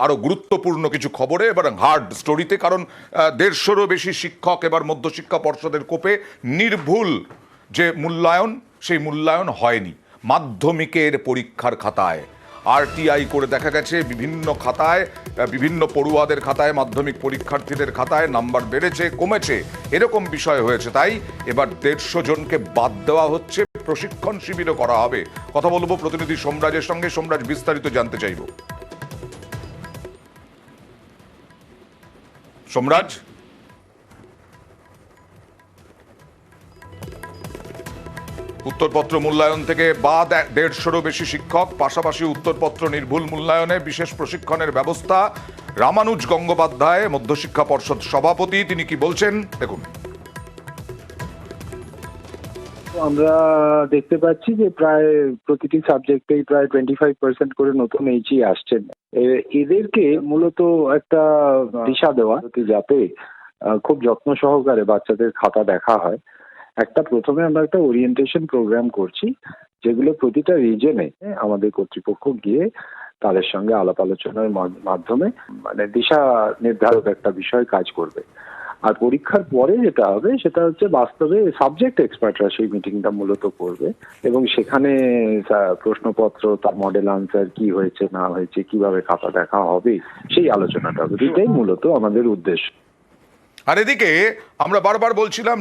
আরো গুরুত্বপূর্ণ কিছু খবরে এবার হার্ড স্টোরিতে, কারণ 150-রও বেশি শিক্ষক এবার মধ্যশিক্ষা পর্ষদের কোপে নির্ভুল যে মূল্যায়ন, সেই মূল্যায়ন হয়নি। মাধ্যমিকের পরীক্ষার খাতায় আরটিআই করে দেখা গেছে বিভিন্ন খাতায়, বিভিন্ন পড়ুয়াদের খাতায়, মাধ্যমিক পরীক্ষার্থীদের খাতায় নাম্বার বেড়েছে কমেছে এরকম বিষয় হয়েছে। তাই এবার 150 জনকে বাদ দেওয়া হচ্ছে, প্রশিক্ষণ শিবিরও করা হবে। কথা বলবো প্রতিনিধি সোমরাজের সঙ্গে। সোমরাজ, বিস্তারিত জানতে চাইব। সোমরাজ, উত্তরপত্র মূল্যায়ন থেকে বাদ 150-রও বেশি শিক্ষক, পাশাপাশি উত্তরপত্র নির্ভুল মূল্যায়নে বিশেষ প্রশিক্ষণের ব্যবস্থা। রামানুজ গঙ্গোপাধ্যায়, মধ্যশিক্ষা পর্ষদ সভাপতি, তিনি কি বলছেন দেখুন। আমরা দেখতে পাচ্ছি যে প্রায় প্রতিটি সাবজেক্টেই প্রায় 25% করে নতুন এইচই আসছেন। এদেরকে মূলত একটা দিশা দেওয়া যাতে খুব যত্ন সহকারে বাচ্চাদের খাতা দেখা হয়। প্রথমে আমরা একটা ওরিয়েন্টেশন প্রোগ্রাম করছি, যেগুলো প্রতিটা রিজনে আমাদের কর্তৃপক্ষ গিয়ে তাদের সঙ্গে আলাপ আলোচনার মাধ্যমে মানে দিশা নির্ধারক একটা বিষয় কাজ করবে। আর পরীক্ষার পরে যেটা হবে সেটা হচ্ছে বাস্তবে সাবজেক্ট এক্সপার্টরা সেই মিটিংটা মূলত করবে এবং সেখানে প্রশ্নপত্র, তার মডেল আনসার, কি হয়েছে না হয়েছে, কিভাবে খাতা দেখা হবে, সেই আলোচনাটা হবে। এটাই মূলত আমাদের উদ্দেশ্য। আর এদিকে আমরা বারবার বলছিলাম